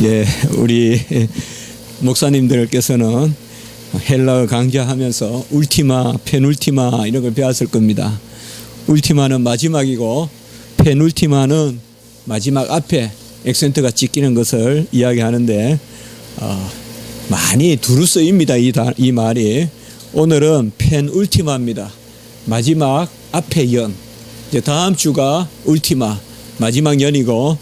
예, 우리 목사님들께서는 헬라어 강좌하면서 울티마, 페눌티마 이런 걸 배웠을 겁니다. 울티마는 마지막이고 페눌티마는 마지막 앞에 액센트가 찍히는 것을 이야기하는데 많이 두루 쓰입니다. 이 말이. 오늘은 페눌티마입니다. 마지막 앞에 연. 이제 다음 주가 울티마 마지막 연이고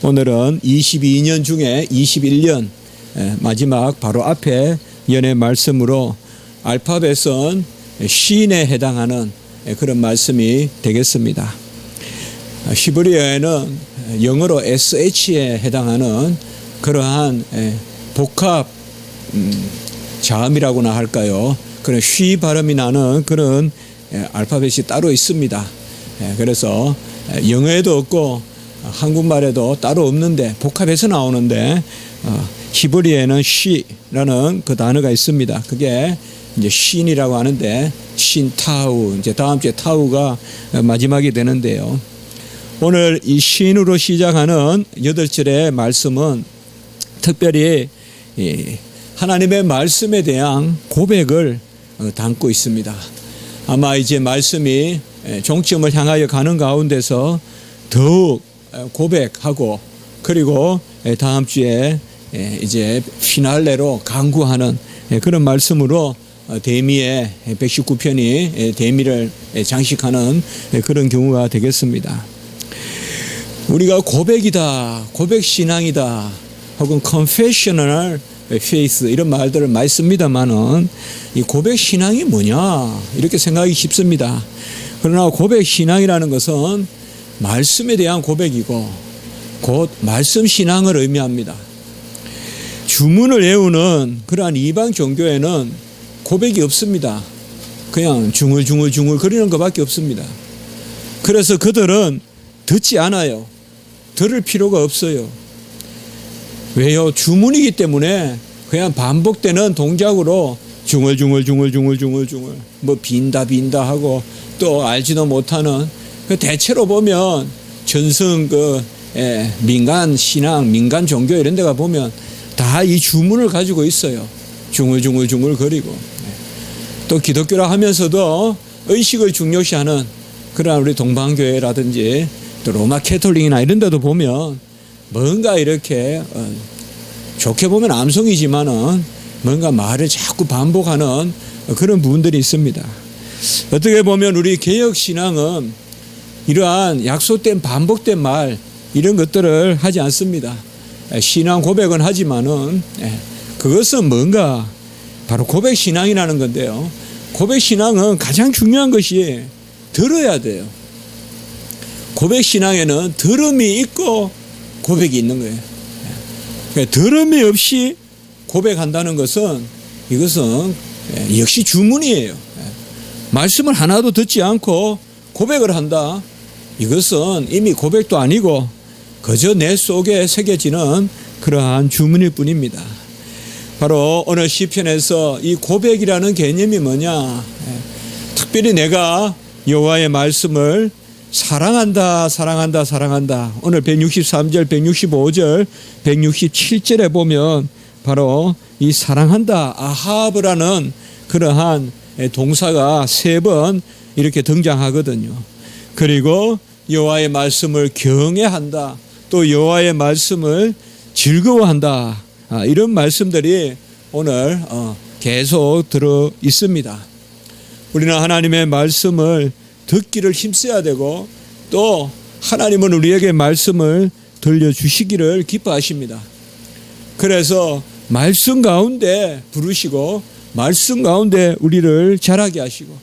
오늘은 22년 중에 21년 마지막 바로 앞에 연의 말씀으로 알파벳은 쉰에 해당하는 그런 말씀이 되겠습니다. 히브리어에는 영어로 SH에 해당하는 그러한 복합 자음이라고나 할까요? 그런 쉬 발음이 나는 그런 알파벳이 따로 있습니다. 그래서 영어에도 없고 한국말에도 따로 없는데 복합해서 나오는데 히브리어에는 쉬라는 그 단어가 있습니다. 그게 이제 쉰이라고 하는데 쉰타우 이제 다음 주에 타우가 마지막이 되는데요. 오늘 이 쉰으로 시작하는 8절의 말씀은 특별히 하나님의 말씀에 대한 고백을 담고 있습니다. 아마 이제 말씀이 종점을 향하여 가는 가운데서 더욱 고백하고 그리고 다음 주에 이제 피날레로 강구하는 그런 말씀으로 대미의 119편이 대미를 장식하는 그런 경우가 되겠습니다. 우리가 고백이다, 고백신앙이다 혹은 confessional faith 이런 말들을 많이 씁니다만은 이 고백신앙이 뭐냐 이렇게 생각하기 쉽습니다. 그러나 고백신앙이라는 것은 말씀에 대한 고백이고 곧 말씀신앙을 의미합니다. 주문을 외우는 그러한 이방 종교에는 고백이 없습니다. 그냥 중얼중얼 거리는 것밖에 없습니다. 그래서 그들은 듣지 않아요. 들을 필요가 없어요. 왜요? 주문이기 때문에 그냥 반복되는 동작으로 중얼중얼 뭐 빈다 하고 또 알지도 못하는 대체로 보면 전승 민간 신앙, 민간 종교 이런 데가 보면 다 이 주문을 가지고 있어요. 중얼 거리고. 또 기독교라 하면서도 의식을 중요시하는 그런 우리 동방교회라든지 또 로마 캐톨릭이나 이런 데도 보면 뭔가 이렇게 좋게 보면 암송이지만은 뭔가 말을 자꾸 반복하는 그런 부분들이 있습니다. 어떻게 보면 우리 개혁신앙은 이러한 약속된 반복된 말 이런 것들을 하지 않습니다. 신앙 고백은 하지만은 그것은 뭔가 바로 고백신앙이라는 건데요. 고백신앙은 가장 중요한 것이 들어야 돼요. 고백신앙에는 들음이 있고 고백이 있는 거예요. 들음이 없이 고백한다는 것은 이것은 역시 주문이에요. 말씀을 하나도 듣지 않고 고백을 한다. 이것은 이미 고백도 아니고 그저 내 속에 새겨지는 그러한 주문일 뿐입니다. 바로 오늘 시편에서 이 고백이라는 개념이 뭐냐? 특별히 내가 여호와의 말씀을 사랑한다. 오늘 163절, 165절, 167절에 보면 바로 이 사랑한다. 아하브라는 그러한 동사가 3번 이렇게 등장하거든요. 그리고 여호와의 말씀을 경외한다. 또 여호와의 말씀을 즐거워한다. 이런 말씀들이 오늘 계속 들어 있습니다. 우리는 하나님의 말씀을 듣기를 힘써야 되고 또 하나님은 우리에게 말씀을 들려주시기를 기뻐하십니다. 그래서 말씀 가운데 부르시고 말씀 가운데 우리를 자라게 하시고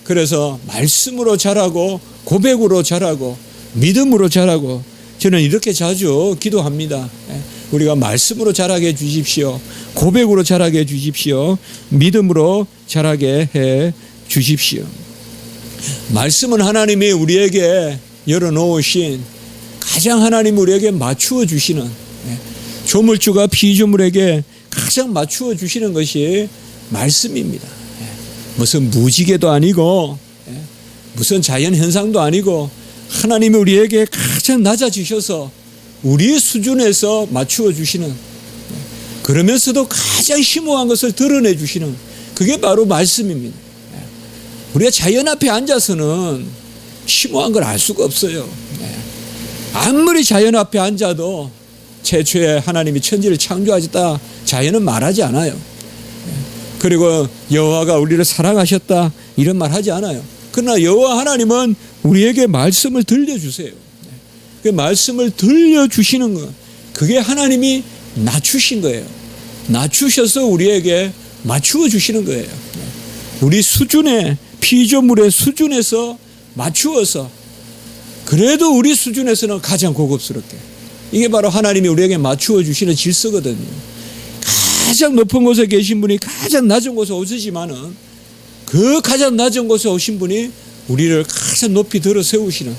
그래서 말씀으로 자라고 고백으로 자라고 믿음으로 자라고 저는 이렇게 자주 기도합니다. 우리가 말씀으로 자라게 해 주십시오. 고백으로 자라게 해 주십시오. 믿음으로 자라게 해 주십시오. 말씀은 하나님이 우리에게 열어놓으신 가장 하나님 우리에게 맞추어 주시는 조물주가 피조물에게 가장 맞추어 주시는 것이 말씀입니다. 무슨 무지개도 아니고 무슨 자연현상도 아니고 하나님이 우리에게 가장 낮아지셔서 우리 수준에서 맞추어 주시는, 그러면서도 가장 심오한 것을 드러내 주시는, 그게 바로 말씀입니다. 우리가 자연 앞에 앉아서는 심오한 걸 알 수가 없어요. 아무리 자연 앞에 앉아도 최초에 하나님이 천지를 창조하셨다 자연은 말하지 않아요. 그리고 여호와가 우리를 사랑하셨다 이런 말 하지 않아요. 그러나 여호와 하나님은 우리에게 말씀을 들려주세요. 그 말씀을 들려주시는 것, 그게 하나님이 낮추신 거예요. 낮추셔서 우리에게 맞추어 주시는 거예요. 우리 수준의, 피조물의 수준에서 맞추어서, 그래도 우리 수준에서는 가장 고급스럽게, 이게 바로 하나님이 우리에게 맞추어 주시는 질서거든요. 가장 높은 곳에 계신 분이 가장 낮은 곳에 오시지만은, 그 가장 낮은 곳에 오신 분이 우리를 가장 높이 들어 세우시는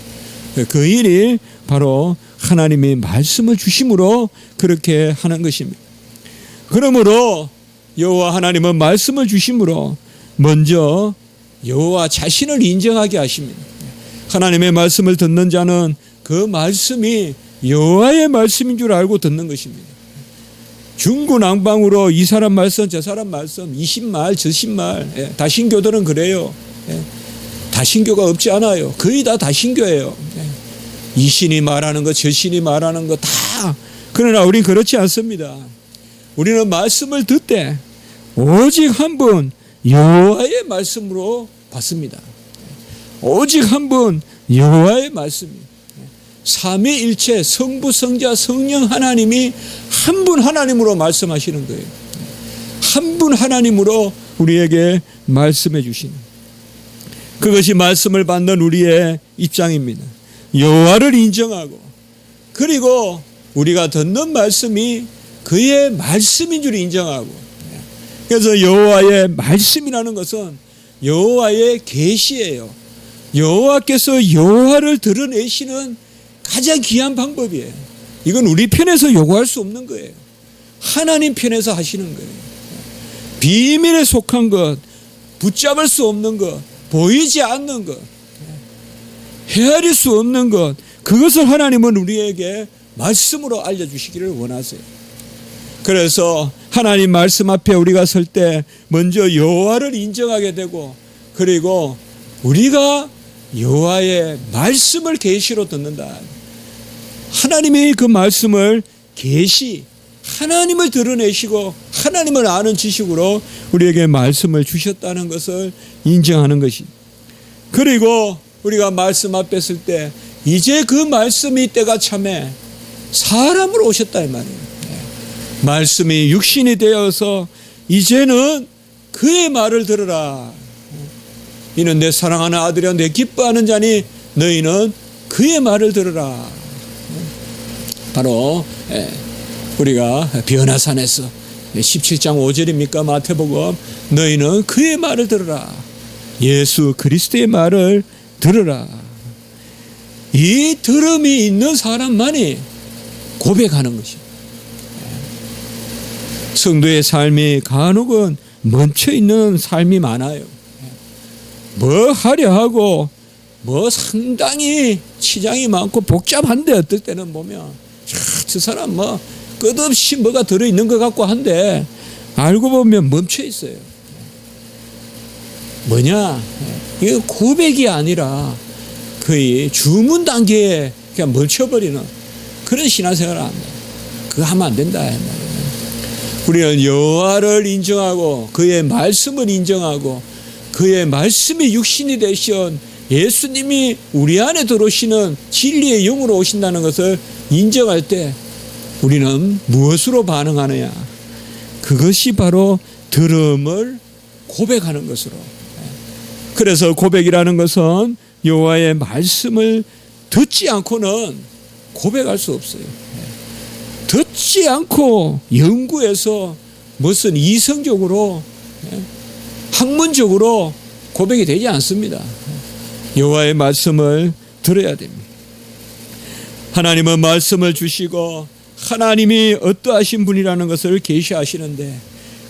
그 일이 바로 하나님이 말씀을 주심으로 그렇게 하는 것입니다. 그러므로 여호와 하나님은 말씀을 주심으로 먼저 여호와 자신을 인정하게 하십니다. 하나님의 말씀을 듣는 자는 그 말씀이 여호와의 말씀인 줄 알고 듣는 것입니다. 중구난방으로 이 사람 말씀 저 사람 말씀, 이 신말 저 신말, 다신교들은 그래요. 다신교가 없지 않아요. 거의 다 다신교예요. 이 신이 말하는 것, 저 신이 말하는 것 다. 그러나 우리는 그렇지 않습니다. 우리는 말씀을 듣되 오직 한 분 여호와의 말씀으로 받습니다. 오직 한 분 여호와의 말씀입니다. 삼위일체 성부, 성자, 성령 하나님이 한 분 하나님으로 말씀하시는 거예요. 한 분 하나님으로 우리에게 말씀해 주시는, 그것이 말씀을 받는 우리의 입장입니다. 여호와를 인정하고, 그리고 우리가 듣는 말씀이 그의 말씀인 줄 인정하고, 그래서 여호와의 말씀이라는 것은 여호와의 계시예요. 여호와께서 여호와를 드러내시는 가장 귀한 방법이에요. 이건 우리 편에서 요구할 수 없는 거예요. 하나님 편에서 하시는 거예요. 비밀에 속한 것, 붙잡을 수 없는 것, 보이지 않는 것, 헤아릴 수 없는 것, 그것을 하나님은 우리에게 말씀으로 알려주시기를 원하세요. 그래서 하나님 말씀 앞에 우리가 설 때 먼저 여호와를 인정하게 되고, 그리고 우리가 여호와의 말씀을 계시로 듣는다. 하나님이 그 말씀을 계시, 하나님을 드러내시고 하나님을 아는 지식으로 우리에게 말씀을 주셨다는 것을 인정하는 것이. 그리고 우리가 말씀 앞에 설 때 이제 그 말씀이 때가 참에 사람으로 오셨다 이 말이에요. 말씀이 육신이 되어서 이제는 그의 말을 들으라. 이는 내 사랑하는 아들이여 내 기뻐하는 자니 너희는 그의 말을 들으라. 바로 우리가 변화산에서 17장 5절입니까? 마태복음, 너희는 그의 말을 들으라. 예수 그리스도의 말을 들으라. 이 들음이 있는 사람만이 고백하는 것이에요. 성도의 삶이 간혹은 멈춰있는 삶이 많아요. 뭐 하려 하고 뭐 상당히 치장이 많고 복잡한데, 어떨 때는 보면 저 사람 뭐 끝없이 뭐가 들어있는 것 같고 한데 알고 보면 멈춰 있어요. 뭐냐, 이거 고백이 아니라 거의 주문 단계에 그냥 멈춰버리는 그런 신앙생활을 합니다. 그거 하면 안 된다. 우리는 여호와를 인정하고 그의 말씀을 인정하고 그의 말씀이 육신이 되신 예수님이 우리 안에 들어오시는 진리의 영으로 오신다는 것을 인정할 때 우리는 무엇으로 반응하느냐? 그것이 바로 들음을 고백하는 것으로. 그래서 고백이라는 것은 여호와의 말씀을 듣지 않고는 고백할 수 없어요. 듣지 않고 연구해서 무슨 이성적으로, 학문적으로 고백이 되지 않습니다. 여호와의 말씀을 들어야 됩니다. 하나님은 말씀을 주시고 하나님이 어떠하신 분이라는 것을 계시하시는데,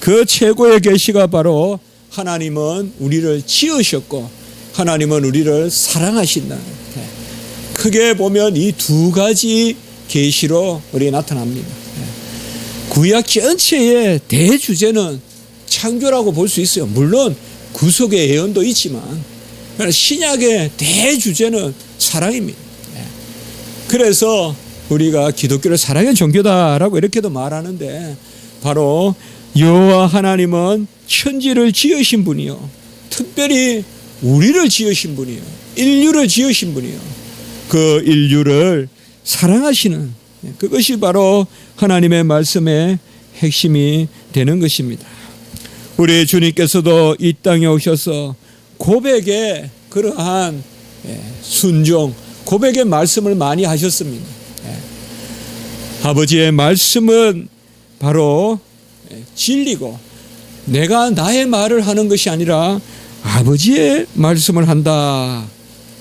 그 최고의 계시가 바로 하나님은 우리를 지으셨고 하나님은 우리를 사랑하신다. 크게 보면 이 두 가지 계시로 우리에게 나타납니다. 구약 전체의 대주제는 창조라고 볼 수 있어요. 물론 구속의 예언도 있지만 신약의 대주제는 사랑입니다. 그래서 우리가 기독교를 사랑의 종교다라고 이렇게도 말하는데, 바로 여호와 하나님은 천지를 지으신 분이요, 특별히 우리를 지으신 분이요, 인류를 지으신 분이요, 그 인류를 사랑하시는, 그것이 바로 하나님의 말씀의 핵심이 되는 것입니다. 우리 주님께서도 이 땅에 오셔서 고백의 그러한 순종, 고백의 말씀을 많이 하셨습니다. 아버지의 말씀은 바로 진리고, 내가 나의 말을 하는 것이 아니라 아버지의 말씀을 한다.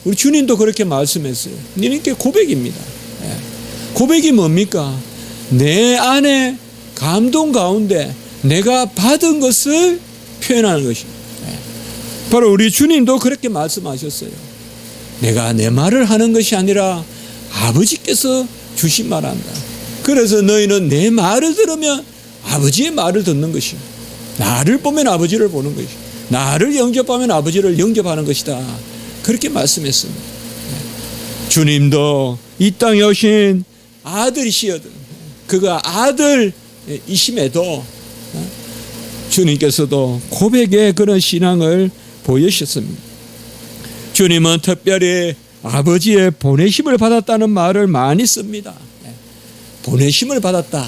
우리 주님도 그렇게 말씀했어요. 이게 고백입니다. 고백이 뭡니까? 내 안에 감동 가운데 내가 받은 것을 표현하는 것입니다. 바로 우리 주님도 그렇게 말씀하셨어요. 내가 내 말을 하는 것이 아니라 아버지께서 주신 말을 한다. 그래서 너희는 내 말을 들으면 아버지의 말을 듣는 것이요, 나를 보면 아버지를 보는 것이요, 나를 영접하면 아버지를 영접하는 것이다. 그렇게 말씀했습니다. 주님도 이 땅에 오신 아들이시거든. 그가 아들이심에도 주님께서도 고백의 그런 신앙을 보여주셨습니다. 주님은 특별히 아버지의 보내심을 받았다는 말을 많이 씁니다. 보내심을 받았다,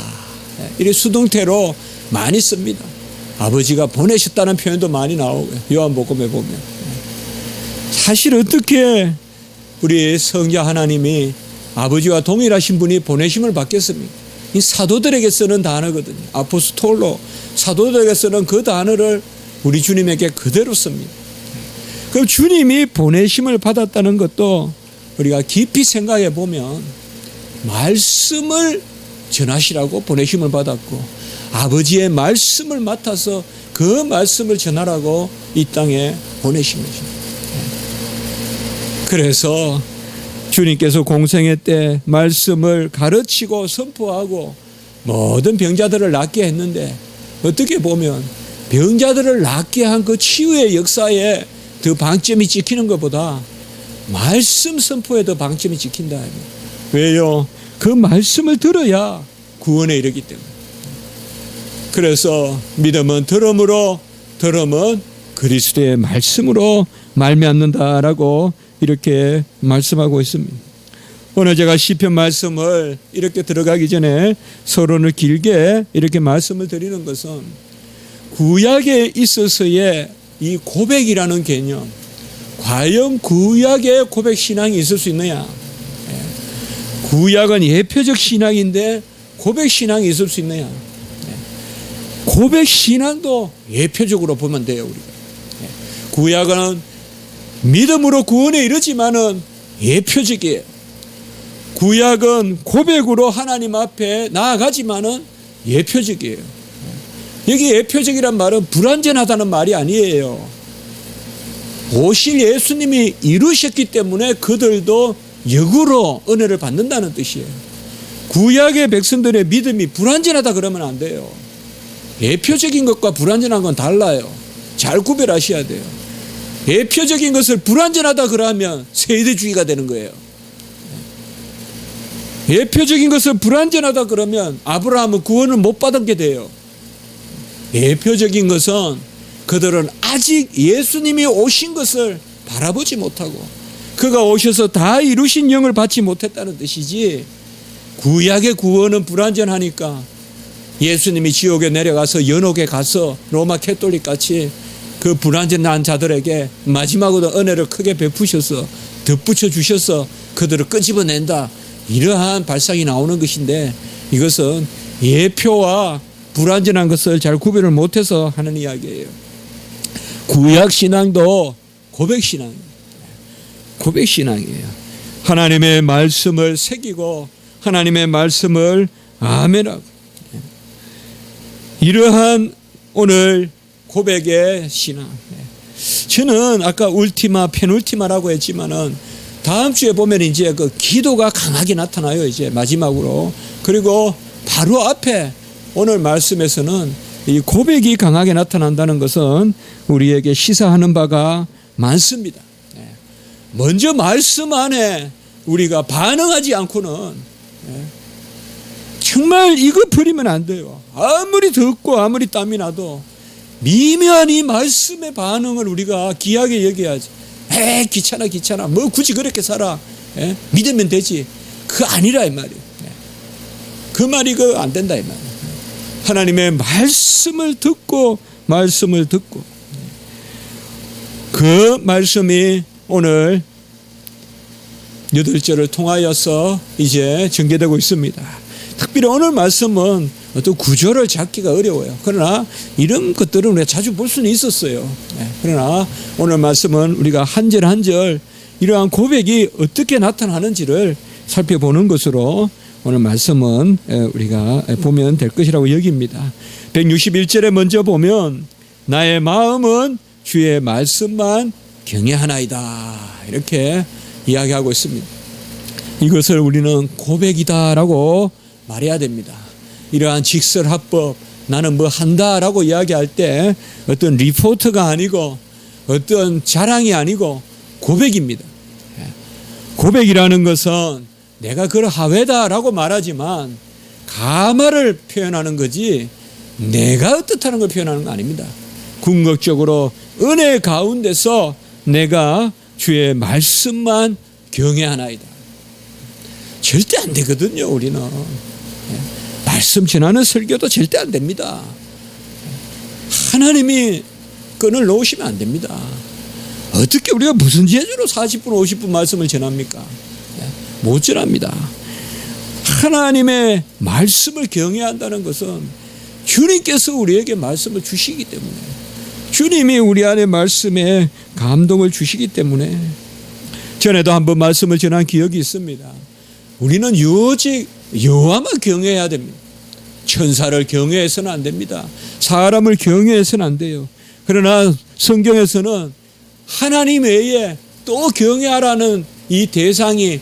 이렇게 수동태로 많이 씁니다. 아버지가 보내셨다는 표현도 많이 나오고, 요한복음에 보면. 사실 어떻게 우리 성자 하나님이 아버지와 동일하신 분이 보내심을 받겠습니까? 이 사도들에게 쓰는 단어거든요. 아포스톨로, 사도들에게 쓰는 그 단어를 우리 주님에게 그대로 씁니다. 그럼 주님이 보내심을 받았다는 것도 우리가 깊이 생각해 보면, 말씀을 전하시라고 보내심을 받았고, 아버지의 말씀을 맡아서 그 말씀을 전하라고 이 땅에 보내신 것입니다. 그래서 주님께서 공생애 때 말씀을 가르치고 선포하고 모든 병자들을 낫게 했는데, 어떻게 보면 병자들을 낫게 한 그 치유의 역사에 더 방점이 찍히는 것보다 말씀 선포에 더 방점이 찍힌다. 왜요? 그 말씀을 들어야 구원에 이르기 때문에. 그래서 믿음은 들음으로, 들음은 그리스도의 말씀으로 말미암는다라고 이렇게 말씀하고 있습니다. 오늘 제가 시편 말씀을 이렇게 들어가기 전에 서론을 길게 이렇게 말씀을 드리는 것은, 구약에 있어서의 이 고백이라는 개념, 과연 구약의 고백 신앙이 있을 수 있느냐? 구약은 예표적 신앙인데 고백 신앙이 있을 수 있느냐? 고백 신앙도 예표적으로 보면 돼요, 우리가. 구약은 믿음으로 구원에 이르지만은 예표적이에요. 구약은 고백으로 하나님 앞에 나아가지만은 예표적이에요. 여기 예표적이란 말은 불완전하다는 말이 아니에요. 오실 예수님이 이루셨기 때문에 그들도 역으로 은혜를 받는다는 뜻이에요. 구약의 백성들의 믿음이 불완전하다 그러면 안 돼요. 예표적인 것과 불완전한 건 달라요. 잘 구별하셔야 돼요. 예표적인 것을 불완전하다 그러면 세대주의가 되는 거예요. 예표적인 것을 불완전하다 그러면 아브라함은 구원을 못 받은 게 돼요. 예표적인 것은 그들은 아직 예수님이 오신 것을 바라보지 못하고 그가 오셔서 다 이루신 영을 받지 못했다는 뜻이지, 구약의 구원은 불완전하니까 예수님이 지옥에 내려가서 연옥에 가서 로마 캐톨릭 같이 그 불완전한 자들에게 마지막으로 은혜를 크게 베푸셔서 덧붙여 주셔서 그들을 끄집어낸다, 이러한 발상이 나오는 것인데, 이것은 예표와 불완전한 것을 잘 구별을 못해서 하는 이야기예요. 구약 신앙도 고백 신앙, 고백 신앙이에요. 하나님의 말씀을 새기고 하나님의 말씀을 아멘하고, 이러한 오늘 고백의 신앙. 저는 아까 울티마, 페놀티마라고 했지만은 다음 주에 보면 이제 그 기도가 강하게 나타나요. 이제 마지막으로. 그리고 바로 앞에 오늘 말씀에서는 이 고백이 강하게 나타난다는 것은 우리에게 시사하는 바가 많습니다. 먼저 말씀 안에 우리가 반응하지 않고는 정말 이거 버리면 안 돼요. 아무리 덥고 아무리 땀이 나도 미묘한 이 말씀의 반응을 우리가 귀하게 여겨야지. 귀찮아. 뭐 굳이 그렇게 살아. 믿으면 되지. 그거 아니라 이 말이에요. 그 말이 안 된다 이 말이에요. 하나님의 말씀을 듣고 그 말씀이 오늘 8절을 통하여서 이제 전개되고 있습니다. 특별히 오늘 말씀은 어떤 구조를 잡기가 어려워요. 그러나 이런 것들은 우리가 자주 볼 수는 있었어요. 그러나 오늘 말씀은 우리가 한 절 한 절 이러한 고백이 어떻게 나타나는지를 살펴보는 것으로 오늘 말씀은 우리가 보면 될 것이라고 여깁니다. 161절에 먼저 보면 나의 마음은 주의 말씀만 경외하나이다 이렇게 이야기하고 있습니다. 이것을 우리는 고백이다라고 말해야 됩니다. 이러한 직설합법 나는 뭐 한다라고 이야기할 때 어떤 리포트가 아니고 어떤 자랑이 아니고 고백입니다. 고백이라는 것은 내가 그러하외다라고 말하지만 가마를 표현하는 거지 내가 어떻다는 걸 표현하는 거 아닙니다. 궁극적으로 은혜 가운데서 내가 주의 말씀만 경외하나이다. 절대 안 되거든요. 우리는 말씀 전하는 설교도 절대 안 됩니다. 하나님이 끈을 놓으시면 안 됩니다. 어떻게 우리가 무슨 재주로 40분 50분 말씀을 전합니까? 못 전합니다. 하나님의 말씀을 경외한다는 것은 주님께서 우리에게 말씀을 주시기 때문에 주님이 우리 안에 말씀에 감동을 주시기 때문에 전에도 한번 말씀을 전한 기억이 있습니다. 우리는 오직 여호와만 경외해야 됩니다. 천사를 경외해서는 안 됩니다. 사람을 경외해서는 안 돼요. 그러나 성경에서는 하나님 외에 또 경외하라는 이 대상이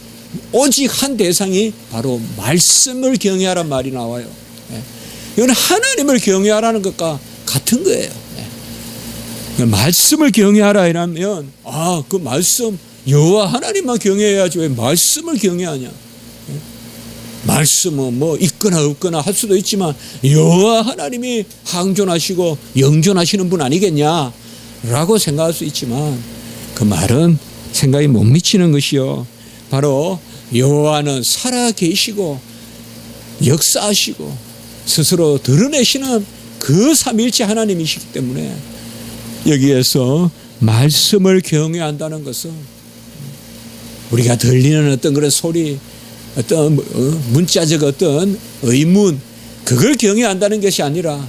오직 한 대상이 바로 말씀을 경외하라는 말이 나와요. 이건 하나님을 경외하라는 것과 같은 거예요. 말씀을 경외하라 이라면 그 말씀 여호와 하나님만 경외해야지 왜 말씀을 경외하냐. 말씀은 뭐 있거나 없거나 할 수도 있지만 여호와 하나님이 항존하시고 영존하시는 분 아니겠냐라고 생각할 수 있지만 그 말은 생각이 못 미치는 것이요. 바로 여호와는 살아 계시고 역사하시고 스스로 드러내시는 그 삼위일체 하나님이시기 때문에 여기에서 말씀을 경외한다는 것은 우리가 들리는 어떤 그런 소리 어떤 문자적 어떤 의문 그걸 경외한다는 것이 아니라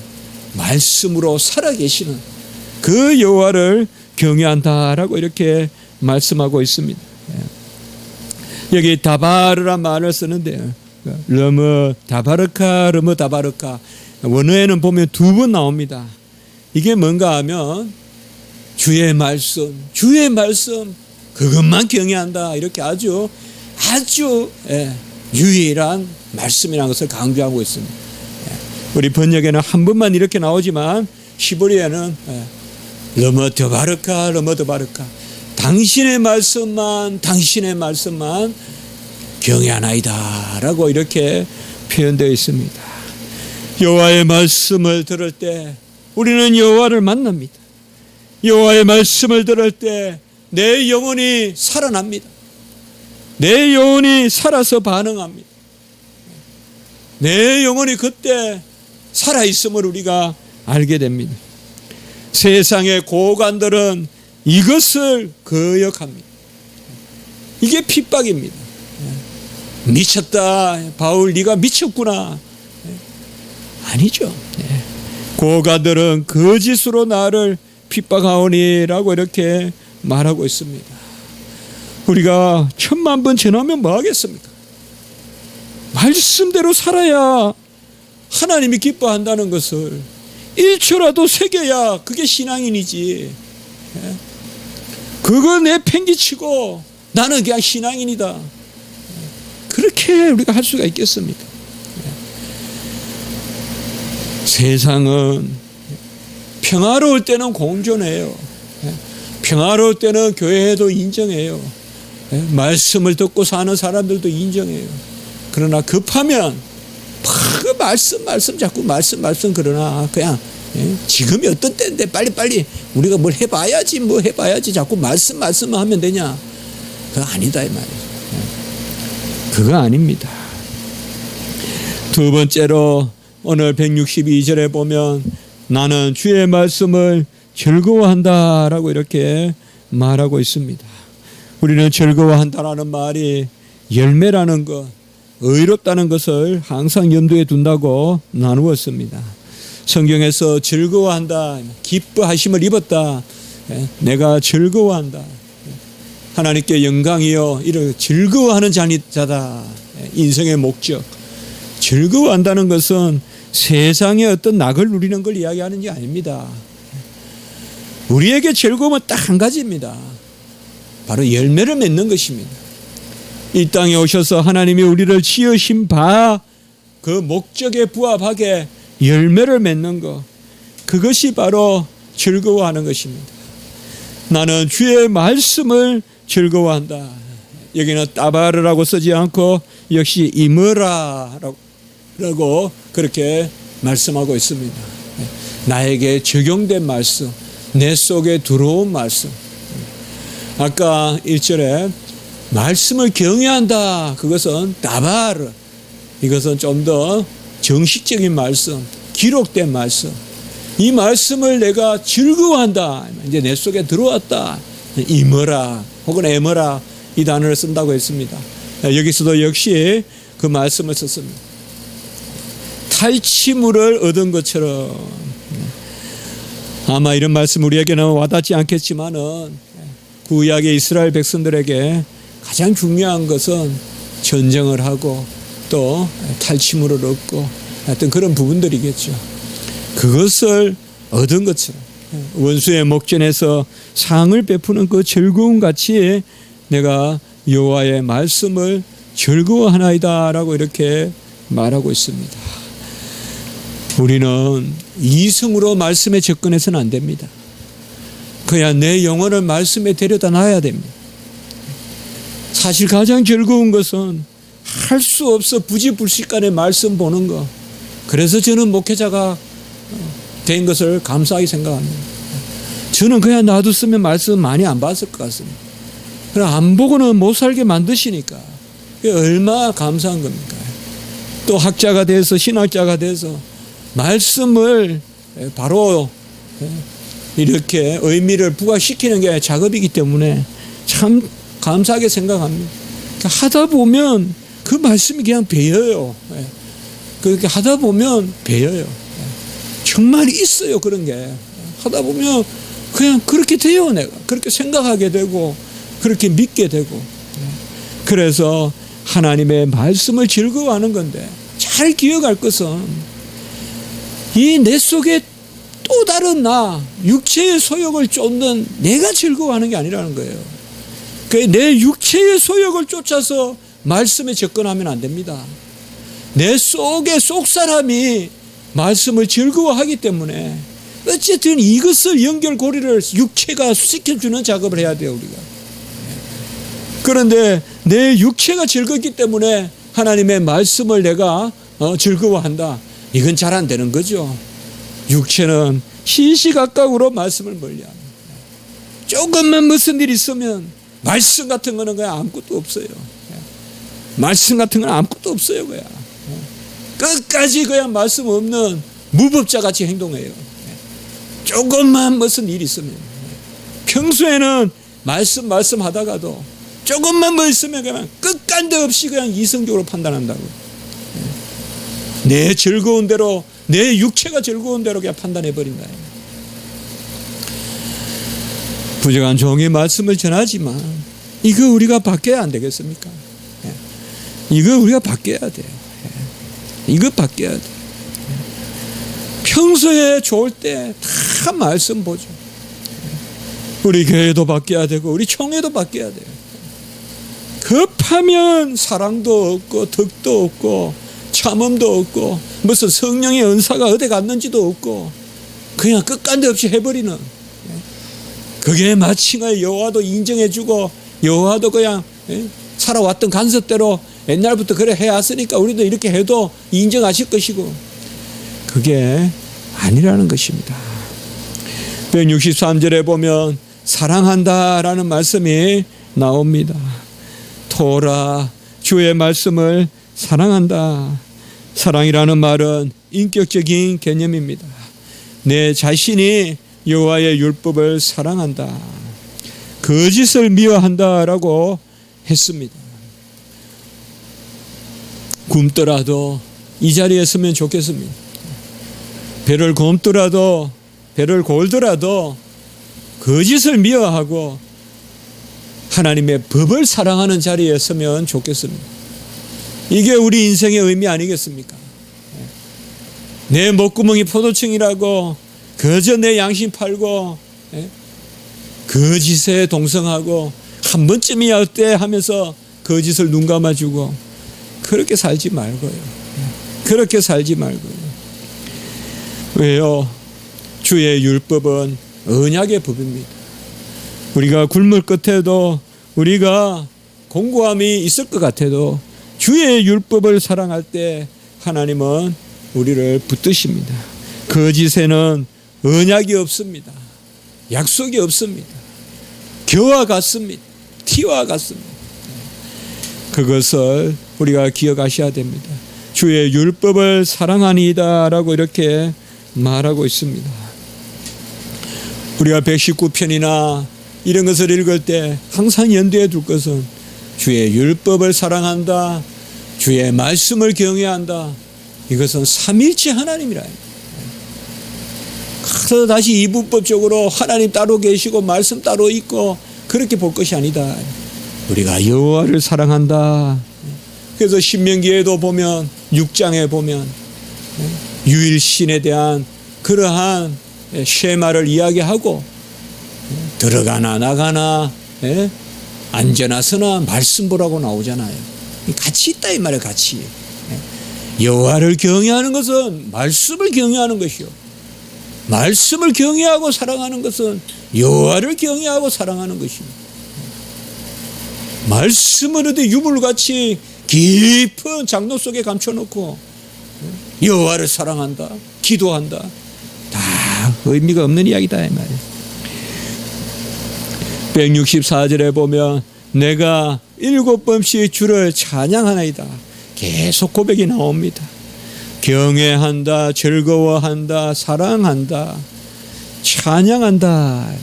말씀으로 살아계시는 그 여호와를 경외한다라고 이렇게 말씀하고 있습니다. 여기 다바르란 말을 쓰는데요. 르므 다바르카 르므 다바르카 원어에는 보면 2번 나옵니다. 이게 뭔가 하면 주의 말씀 그것만 경외한다 이렇게 아주 유일한 말씀이라는 것을 강조하고 있습니다. 우리 번역에는 한 번만 이렇게 나오지만 히브리어는 르므 다바르카 당신의 말씀만 경외하나이다 라고 이렇게 표현되어 있습니다. 여호와의 말씀을 들을 때 우리는 여호와를 만납니다. 여호와의 말씀을 들을 때 내 영혼이 살아납니다. 내 영혼이 살아서 반응합니다. 내 영혼이 그때 살아있음을 우리가 알게 됩니다. 세상의 고관들은 이것을 거역합니다. 이게 핍박입니다. 미쳤다 바울 네가 미쳤구나. 아니죠. 고관들은 거짓으로 나를 핍박하오니라고 이렇게 말하고 있습니다. 우리가 10,000번 전하면 뭐 하겠습니까? 말씀대로 살아야 하나님이 기뻐한다는 것을 1초라도 새겨야 그게 신앙인이지. 그거 내팽개치고 나는 그냥 신앙인이다. 그렇게 우리가 할 수가 있겠습니까? 세상은 평화로울 때는 공존해요. 평화로울 때는 교회도 인정해요. 말씀을 듣고 사는 사람들도 인정해요. 그러나 급하면 그 말씀 자꾸 말씀 그러나 그냥 지금이 어떤 때인데 빨리빨리 우리가 뭘 해봐야지 자꾸 말씀만 하면 되냐? 그거 아니다 이 말이에요. 그거 아닙니다. 두 번째로 오늘 162절에 보면 나는 주의 말씀을 즐거워한다라고 이렇게 말하고 있습니다. 우리는 즐거워한다라는 말이 열매라는 것, 의롭다는 것을 항상 염두에 둔다고 나누었습니다. 성경에서 즐거워한다, 기뻐하심을 입었다, 내가 즐거워한다. 하나님께 영광이요 이를 즐거워하는 자다. 인생의 목적. 즐거워한다는 것은 세상의 어떤 낙을 누리는 걸 이야기하는 게 아닙니다. 우리에게 즐거움은 딱 한 가지입니다. 바로 열매를 맺는 것입니다. 이 땅에 오셔서 하나님이 우리를 지으신 바 그 목적에 부합하게 열매를 맺는 것, 그것이 바로 즐거워하는 것입니다. 나는 주의 말씀을 즐거워한다. 여기는 따바르라고 쓰지 않고 역시 이므라라고 그렇게 말씀하고 있습니다. 나에게 적용된 말씀, 내 속에 들어온 말씀. 아까 1절에 말씀을 경외한다. 그것은 따바르. 이것은 좀 더 정식적인 말씀, 기록된 말씀. 이 말씀을 내가 즐거워한다. 이제 내 속에 들어왔다. 이머라 혹은 에머라 이 단어를 쓴다고 했습니다. 여기서도 역시 그 말씀을 썼습니다. 탈취물을 얻은 것처럼. 아마 이런 말씀 우리에게는 와닿지 않겠지만은 구약의 이스라엘 백성들에게 가장 중요한 것은 전쟁을 하고 또 탈취물을 얻고 하여튼 그런 부분들이겠죠. 그것을 얻은 것처럼 원수의 목전에서 상을 베푸는 그 즐거움 같이 내가 여호와의 말씀을 즐거워하나이다라고 이렇게 말하고 있습니다. 우리는 이성으로 말씀에 접근해서는 안 됩니다. 그냥 내 영혼을 말씀에 데려다 놔야 됩니다. 사실 가장 즐거운 것은 할 수 없어 부지불식간에 말씀 보는 거. 그래서 저는 목회자가 된 것을 감사하게 생각합니다. 저는 그냥 놔뒀으면 말씀 많이 안 봤을 것 같습니다. 그럼 안 보고는 못 살게 만드시니까 얼마나 감사한 겁니까? 또 학자가 돼서 신학자가 돼서 말씀을 바로 이렇게 의미를 부각시키는 게 작업이기 때문에 참 감사하게 생각합니다. 하다 보면 그 말씀이 그냥 배어요. 그렇게 하다 보면 배어요. 정말 있어요. 그런 게 하다 보면 그냥 그렇게 돼요. 내가 그렇게 생각하게 되고 그렇게 믿게 되고. 그래서 하나님의 말씀을 즐거워하는 건데 잘 기억할 것은 이 내 속에 또 다른 나 육체의 소욕을 쫓는 내가 즐거워하는 게 아니라는 거예요. 내 육체의 소욕을 쫓아서 말씀에 접근하면 안 됩니다. 내 속의 속사람이 말씀을 즐거워하기 때문에 어쨌든 이것을 연결고리를 육체가 시켜주는 작업을 해야 돼요. 우리가. 그런데 내 육체가 즐겁기 때문에 하나님의 말씀을 내가 즐거워한다. 이건 잘 안 되는 거죠. 육체는 시시각각으로 말씀을 멀리합니다. 조금만 무슨 일 있으면 말씀 같은 거는 그냥 아무것도 없어요. 말씀 같은 건 아무것도 없어요. 그냥 끝까지 그냥 말씀 없는 무법자 같이 행동해요. 조금만 무슨 일이 있으면 평소에는 말씀 하다가도 조금만 뭐 있으면 그냥 끝간데 없이 그냥 이성적으로 판단한다고. 내 즐거운 대로 내 육체가 즐거운 대로 그냥 판단해 버린다. 부정한 종의 말씀을 전하지만 이거 우리가 바뀌어야 안 되겠습니까? 이거 우리가 바뀌어야 돼요. 이거 바뀌어야 돼. 평소에 좋을 때 다 말씀 보죠. 우리 교회도 바뀌어야 되고 우리 총회도 바뀌어야 돼요. 급하면 사랑도 없고 덕도 없고 참음도 없고 무슨 성령의 은사가 어디 갔는지도 없고 그냥 끝간데 없이 해버리는, 그게 마침내 여호와도 인정해주고 여호와도 그냥 살아왔던 간섭대로 옛날부터 그래 해왔으니까 우리도 이렇게 해도 인정하실 것이고, 그게 아니라는 것입니다. 163절에 보면 사랑한다라는 말씀이 나옵니다. 토라, 주의 말씀을 사랑한다. 사랑이라는 말은 인격적인 개념입니다. 내 자신이 여호와의 율법을 사랑한다. 거짓을 미워한다라고 했습니다. 굶더라도 이 자리에 서면 좋겠습니다. 배를 굶더라도 배를 골더라도 거짓을 미워하고 하나님의 법을 사랑하는 자리에 서면 좋겠습니다. 이게 우리 인생의 의미 아니겠습니까? 내 목구멍이 포도청이라고 그저 내 양심 팔고 거짓에 동성하고 한 번쯤이야 어때 하면서 거짓을 눈 감아주고 그렇게 살지 말고요. 그렇게 살지 말고요. 왜요? 주의 율법은 언약의 법입니다. 우리가 굶을 끝에도 우리가 공고함이 있을 것 같아도 주의 율법을 사랑할 때 하나님은 우리를 붙드십니다. 거짓에는 언약이 없습니다. 약속이 없습니다. 겨와 같습니다. 티와 같습니다. 그것을 우리가 기억하셔야 됩니다. 주의 율법을 사랑하니이다 라고 이렇게 말하고 있습니다. 우리가 119편이나 이런 것을 읽을 때 항상 연두에 둘 것은 주의 율법을 사랑한다, 주의 말씀을 경외한다. 이것은 삼일체 하나님이라. 그래서 다시 이분법적으로 하나님 따로 계시고 말씀 따로 있고 그렇게 볼 것이 아니다. 우리가 여호와를 사랑한다. 그래서 신명기에도 보면 6장에 보면 유일신에 대한 그러한 쉐마를 이야기하고 들어가나 나가나 앉아나서나 말씀 보라고 나오잖아요. 같이 있다 이 말이에요. 같이. 여호와를 경외하는 것은 말씀을 경외하는 것이요, 말씀을 경외하고 사랑하는 것은 여호와를 경외하고 사랑하는 것입니다. 말씀을 어디 유물같이 깊은 장로 속에 감춰놓고 여호와를 사랑한다, 기도한다, 다 의미가 없는 이야기다 이 말이에요. 164절에 보면 내가 7번씩 주를 찬양하나이다. 계속 고백이 나옵니다. 경외한다, 즐거워한다, 사랑한다, 찬양한다.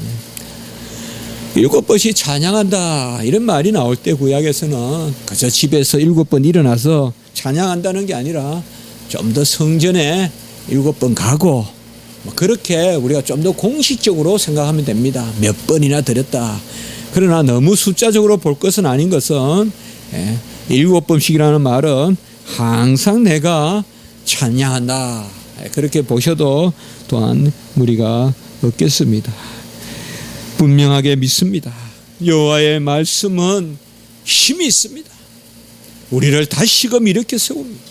7번씩 찬양한다 이런 말이 나올 때 구약에서는 그저 집에서 7번 일어나서 찬양한다는 게 아니라 좀 더 성전에 7번 가고 그렇게 우리가 좀 더 공식적으로 생각하면 됩니다. 몇 번이나 드렸다. 그러나 너무 숫자적으로 볼 것은 아닌 것은 7번씩이라는 말은 항상 내가 찬양한다. 그렇게 보셔도 또한 무리가 없겠습니다. 분명하게 믿습니다. 여호와의 말씀은 힘이 있습니다. 우리를 다시금 일으켜 세웁니다.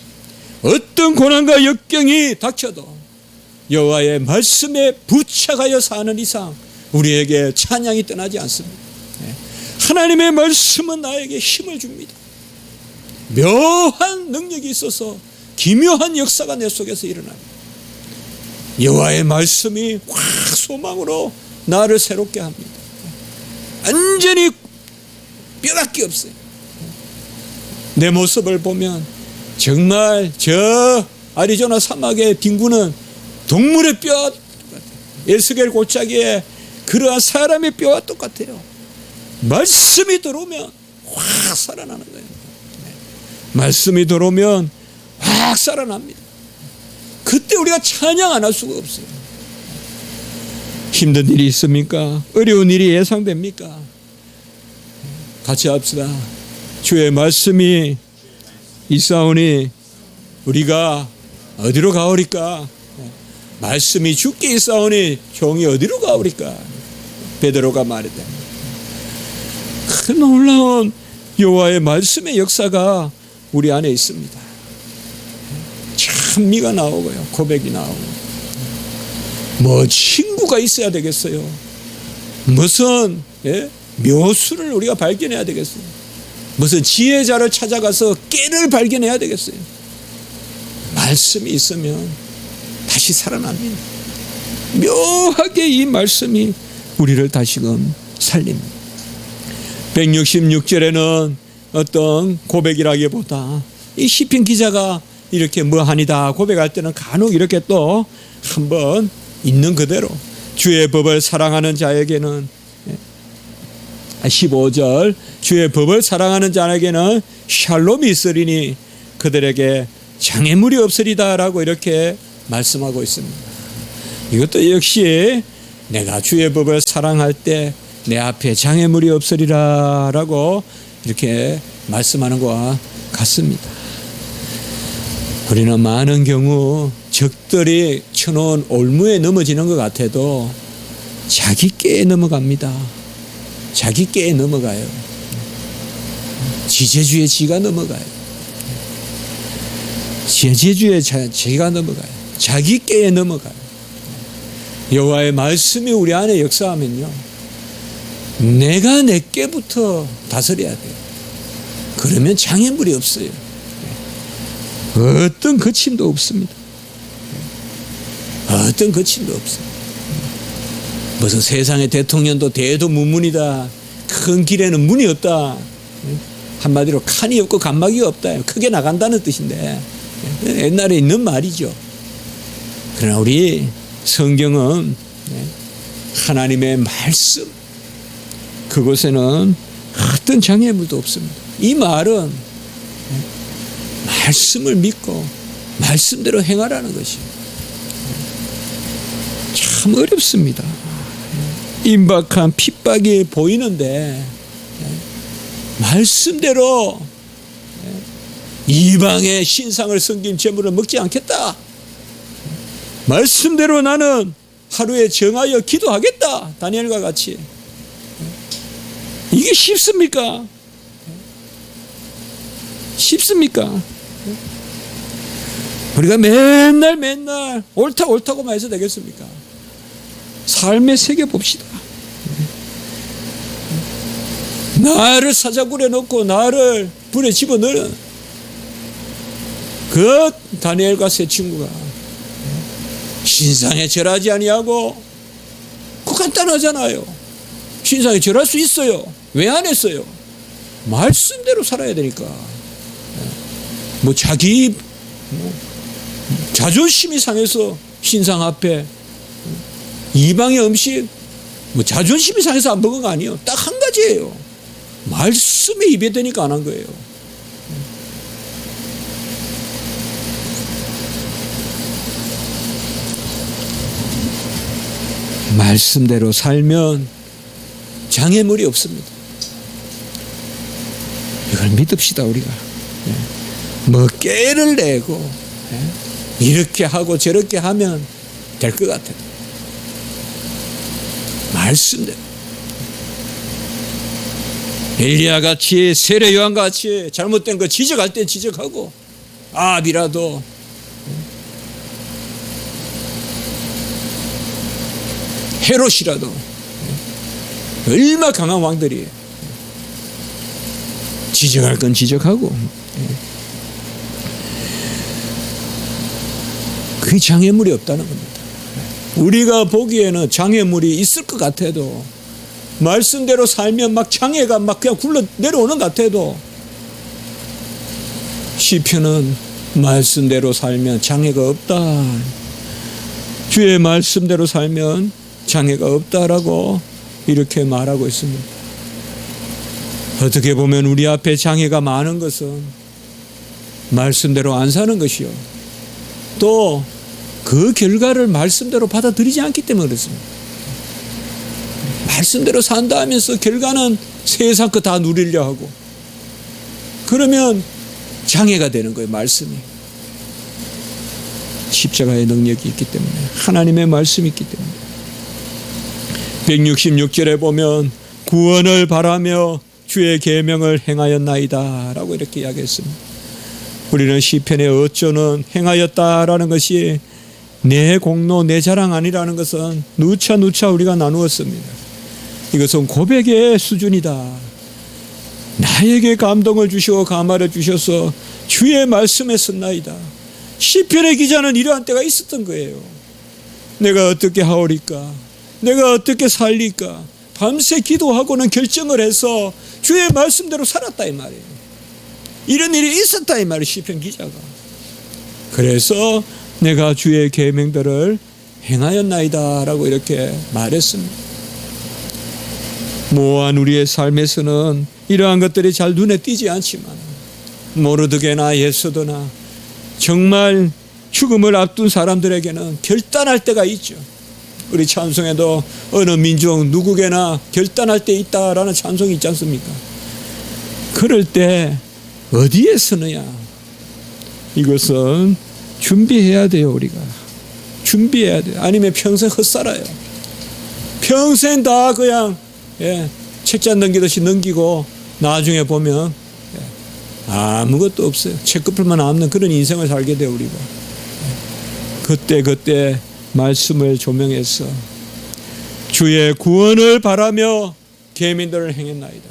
어떤 고난과 역경이 닥쳐도 여호와의 말씀에 부착하여 사는 이상 우리에게 찬양이 떠나지 않습니다. 하나님의 말씀은 나에게 힘을 줍니다. 묘한 능력이 있어서 기묘한 역사가 내 속에서 일어납니다. 여호와의 말씀이 확 소망으로 나를 새롭게 합니다. 완전히 뼈밖에 없어요. 내 모습을 보면 정말 저 아리조나 사막의 딩구는 동물의 뼈와 똑같아요. 에스겔 골짜기에 그러한 사람의 뼈와 똑같아요. 말씀이 들어오면 확 살아나는 거예요. 말씀이 들어오면 확 살아납니다. 그때 우리가 찬양 안 할 수가 없어요. 힘든 일이 있습니까? 어려운 일이 예상됩니까? 같이 합시다. 주의 말씀이 있사오니 우리가 어디로 가오리까? 말씀이 주께 있사오니 종이 어디로 가오리까? 베드로가 말했다. 그 놀라운 여호와의 말씀의 역사가 우리 안에 있습니다. 찬미가 나오고요, 고백이 나오고. 뭐 친구가 있어야 되겠어요. 무슨 묘수를 우리가 발견해야 되겠어요. 무슨 지혜자를 찾아가서 깨를 발견해야 되겠어요. 말씀이 있으면 다시 살아납니다. 묘하게 이 말씀이 우리를 다시금 살립니다. 166절에는 어떤 고백이라기보다 이 시편 기자가 이렇게 뭐하니다 고백할 때는 간혹 이렇게 또 한번 있는 그대로 주의 법을 사랑하는 자에게는 15절 주의 법을 사랑하는 자에게는 샬롬이 있으리니 그들에게 장애물이 없으리다 라고 이렇게 말씀하고 있습니다. 이것도 역시 내가 주의 법을 사랑할 때 내 앞에 장애물이 없으리라 라고 이렇게 말씀하는 것과 같습니다. 우리는 많은 경우 적들이 쳐놓은 올무에 넘어지는 것 같아도 자기 깨에 넘어갑니다. 자기 깨에 넘어가요. 지제주의 지가 넘어가요. 지제주의 지가 넘어가요. 자기 깨에 넘어가요. 여호와의 말씀이 우리 안에 역사하면요, 내가 내 깨부터 다스려야 돼요. 그러면 장애물이 없어요. 어떤 거침도 없습니다. 어떤 거침도 없어요. 무슨 세상의 대통령도 대도 무문이다, 큰 길에는 문이 없다, 한마디로 칸이 없고 간막이 없다, 크게 나간다는 뜻인데 옛날에 있는 말이죠. 그러나 우리 성경은 하나님의 말씀, 그곳에는 어떤 장애물도 없습니다. 이 말은 말씀을 믿고 말씀대로 행하라는 것이에요. 참 어렵습니다. 임박한 핍박이 보이는데 말씀대로 이방의 신상을 섬긴 제물을 먹지 않겠다, 말씀대로 나는 하루에 정하여 기도하겠다, 다니엘과 같이. 이게 쉽습니까? 쉽습니까? 우리가 맨날 옳다고만 해서 되겠습니까? 삶에 새겨봅시다. 나를 사자굴에 넣고 나를 불에 집어넣은 그 다니엘과 세 친구가 신상에 절하지 아니하고, 그거 간단하잖아요. 신상에 절할 수 있어요. 왜 안 했어요? 말씀대로 살아야 되니까. 뭐 자기 자존심이 상해서 신상 앞에 이방의 음식 뭐 자존심이 상해서 안 먹은 거 아니에요. 딱 한 가지예요. 말씀에 입에 대니까 안 한 거예요. 말씀대로 살면 장애물이 없습니다. 이걸 믿읍시다. 우리가 뭐 깨를 내고 이렇게 하고 저렇게 하면 될 것 같아요. 말씀대로 엘리야 같이, 세례 요한 같이 잘못된 거 지적할 때 지적하고, 아합이라도 헤롯이라도 얼마나 강한 왕들이에요. 지적할 건 지적하고. 그 장애물이 없다는 겁니다. 우리가 보기에는 장애물이 있을 것 같아도, 말씀대로 살면 막 장애가 막 그냥 굴러 내려오는 것 같아도, 시편은 말씀대로 살면 장애가 없다, 주의 말씀대로 살면 장애가 없다라고 이렇게 말하고 있습니다. 어떻게 보면 우리 앞에 장애가 많은 것은 말씀대로 안 사는 것이요, 또 그 결과를 말씀대로 받아들이지 않기 때문에 그렇습니다. 말씀대로 산다 하면서 결과는 세상 거 다 누리려 하고, 그러면 장애가 되는 거예요. 말씀이, 십자가의 능력이 있기 때문에, 하나님의 말씀이 있기 때문에. 166절에 보면 구원을 바라며 주의 계명을 행하였나이다 라고 이렇게 이야기했습니다. 우리는 시편의 어쩌는 행하였다라는 것이 내 공로 내 자랑 아니라는 것은 누차 우리가 나누었습니다. 이것은 고백의 수준이다. 나에게 감동을 주시고 감화를 주셔서 주의 말씀에 섰나이다. 시편의 기자는 이러한 때가 있었던 거예요. 내가 어떻게 하오리까? 내가 어떻게 살리까? 밤새 기도하고는 결정을 해서 주의 말씀대로 살았다 이 말이에요. 이런 일이 있었다 이 말이에요. 시편 기자가. 그래서 내가 주의 계명들을 행하였나이다 라고 이렇게 말했습니다. 모호한 우리의 삶에서는 이러한 것들이 잘 눈에 띄지 않지만 모르드게나 예수도나 정말 죽음을 앞둔 사람들에게는 결단할 때가 있죠. 우리 찬송에도 어느 민족 누구게나 결단할 때 있다라는 찬송이 있지 않습니까? 그럴 때 어디에 서느냐? 이것은 준비해야 돼요. 우리가 준비해야 돼요. 아니면 평생 헛살아요. 평생 다 그냥 책잔 넘기듯이 넘기고 나중에 보면 아무것도 없어요. 책거풀만 남는 그런 인생을 살게 돼요. 우리가 그때 말씀을 조명해서 주의 구원을 바라며 계명들을 행했나이다.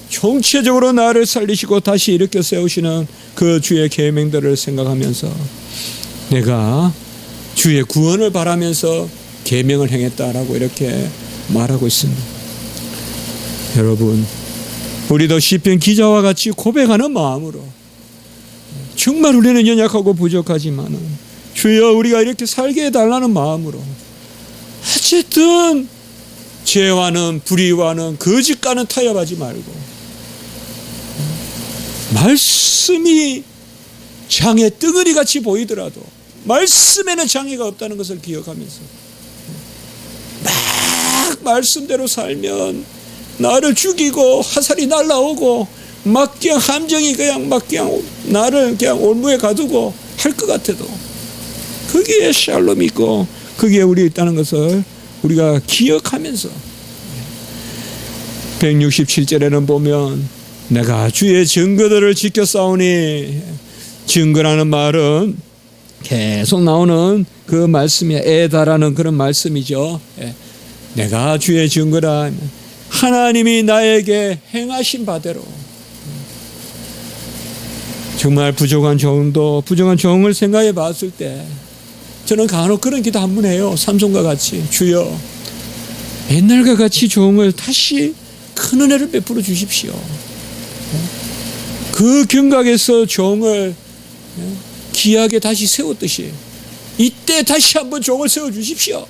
총체적으로 나를 살리시고 다시 일으켜 세우시는 그 주의 계명들을 생각하면서 내가 주의 구원을 바라면서 계명을 행했다라고 이렇게 말하고 있습니다. 여러분, 우리도 시편 기자와 같이 고백하는 마음으로 정말 우리는 연약하고 부족하지만은 주여 우리가 이렇게 살게 해달라는 마음으로 어쨌든 죄와는 불의와는 거짓과는 타협하지 말고 말씀이 장애 덩어리같이 보이더라도 말씀에는 장애가 없다는 것을 기억하면서 막 말씀대로 살면 나를 죽이고 화살이 날라오고 막 그냥 함정이 그냥 막 그냥 나를 그냥 올무에 가두고 할 것 같아도 거기에 샬롬이 있고 거기에 우리 있다는 것을 우리가 기억하면서 167절에는 보면 내가 주의 증거들을 지켜 싸우니 증거라는 말은 계속 나오는 그 말씀이 에다라는 그런 말씀이죠. 내가 주의 증거라 하나님이 나에게 행하신 바대로 정말 부족한 종을 생각해 봤을 때 저는 간혹 그런 기도 한 번 해요. 삼손과 같이 주여 옛날과 같이 종을 다시 큰 은혜를 베풀어 주십시오. 그 경각에서 종을 귀하게 다시 세웠듯이 이때 다시 한번 종을 세워 주십시오.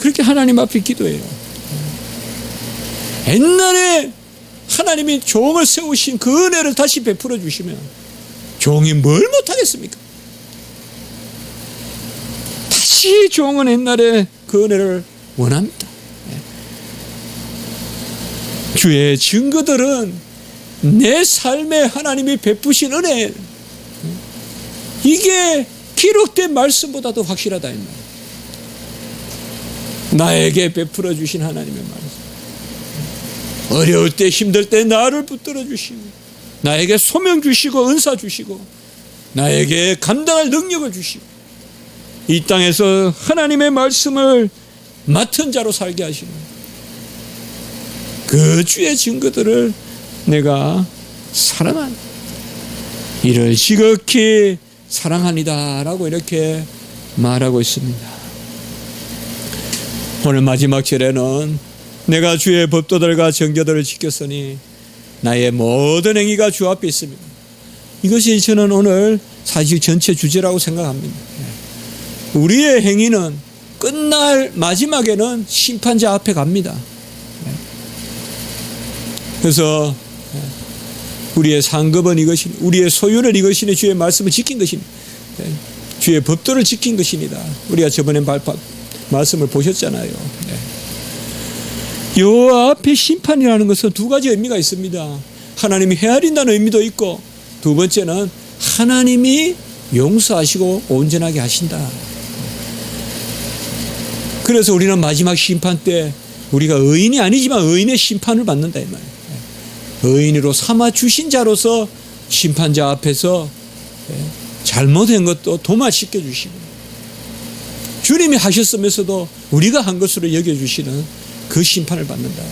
그렇게 하나님 앞에 기도해요. 옛날에 하나님이 종을 세우신 그 은혜를 다시 베풀어 주시면 종이 뭘 못하겠습니까? 다시 종은 옛날에 그 은혜를 원합니다. 주의 증거들은 내 삶에 하나님이 베푸신 은혜, 이게 기록된 말씀보다도 확실하다. 나에게 베풀어 주신 하나님의 말씀. 어려울 때 힘들 때 나를 붙들어 주시고 나에게 소명 주시고 은사 주시고 나에게 감당할 능력을 주시고 이 땅에서 하나님의 말씀을 맡은 자로 살게 하시는 그 주의 증거들을 내가 사랑한다. 이를 지극히 사랑합니다 라고 이렇게 말하고 있습니다. 오늘 마지막 절에는 내가 주의 법도들과 정죄들을 지켰으니 나의 모든 행위가 주 앞에 있습니다. 이것이 저는 오늘 사실 전체 주제라고 생각합니다. 우리의 행위는 끝날 마지막에는 심판자 앞에 갑니다. 그래서 우리의 상급은 이것이니 우리의 소유는 이것이니 주의 말씀을 지킨 것이니 주의 법도를 지킨 것이니다. 우리가 저번에 말씀을 보셨잖아요. 요 앞에 심판이라는 것은 두 가지 의미가 있습니다. 하나님이 헤아린다는 의미도 있고 두 번째는 하나님이 용서하시고 온전하게 하신다. 그래서 우리는 마지막 심판 때 우리가 의인이 아니지만 의인의 심판을 받는다 이 말이에요. 의인으로 삼아 주신 자로서 심판자 앞에서 잘못한 것도 도말시켜 주시고 주님이 하셨으면서도 우리가 한 것으로 여겨주시는 그 심판을 받는다.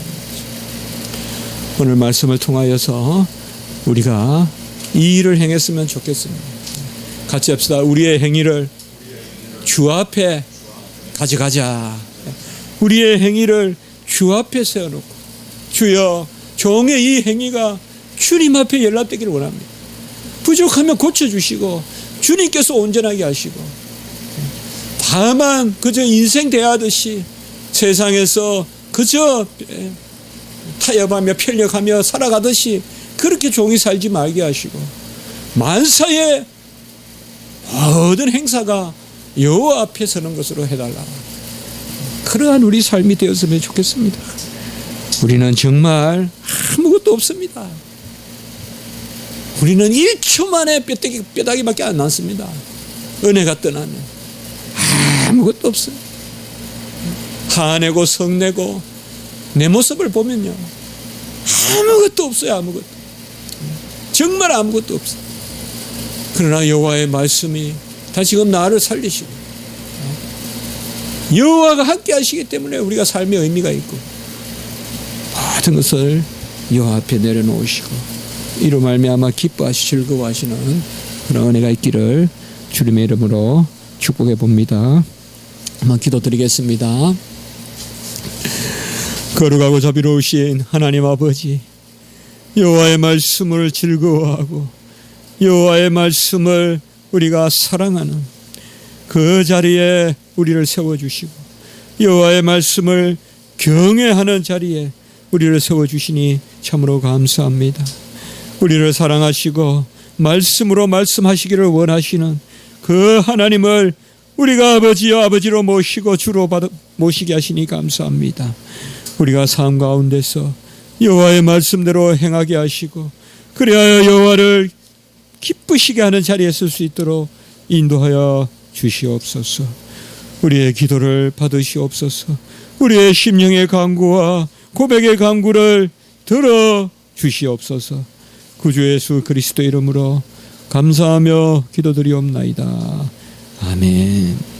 오늘 말씀을 통하여서 우리가 이 일을 행했으면 좋겠습니다. 같이 합시다. 우리의 행위를 주 앞에 가져가자. 우리의 행위를 주 앞에 세워놓고 주여 종의 이 행위가 주님 앞에 연락되기를 원합니다. 부족하면 고쳐주시고 주님께서 온전하게 하시고 다만 그저 인생 대하듯이 세상에서 그저 타협하며 편력하며 살아가듯이 그렇게 종이 살지 말게 하시고 만사의 모든 행사가 여호와 앞에 서는 것으로 해달라. 그러한 우리 삶이 되었으면 좋겠습니다. 우리는 정말 아무것도 없습니다. 우리는 1초 만에 뼈다귀밖에 안 남습니다. 은혜가 떠나면 아무것도 없어요. 화내고 성내고 내 모습을 보면요 아무것도 없어요. 아무것도 정말 아무것도 없어요. 그러나 여호와의 말씀이 다시금 나를 살리시고 여호와가 함께 하시기 때문에 우리가 삶의 의미가 있고 모든 것을 여호와 앞에 내려놓으시고 이로 말미암아 기뻐하시 즐거워하시는 그런 은혜가 있기를 주님의 이름으로 축복해 봅니다. 한번 기도드리겠습니다. 거룩하고 자비로우신 하나님 아버지, 여호와의 말씀을 즐거워하고 여호와의 말씀을 우리가 사랑하는 그 자리에 우리를 세워주시고 여호와의 말씀을 경외하는 자리에 우리를 세워주시니 참으로 감사합니다. 우리를 사랑하시고 말씀으로 말씀하시기를 원하시는 그 하나님을 우리가 아버지여 아버지로 모시고 주로 모시게 하시니 감사합니다. 우리가 삶 가운데서 여호와의 말씀대로 행하게 하시고 그리하여 여호와를 기쁘시게 하는 자리에 설 수 있도록 인도하여 주시옵소서. 우리의 기도를 받으시옵소서. 우리의 심령의 간구와 고백의 간구를 들어 주시옵소서. 구주 예수 그리스도 이름으로 감사하며 기도드리옵나이다. 아멘.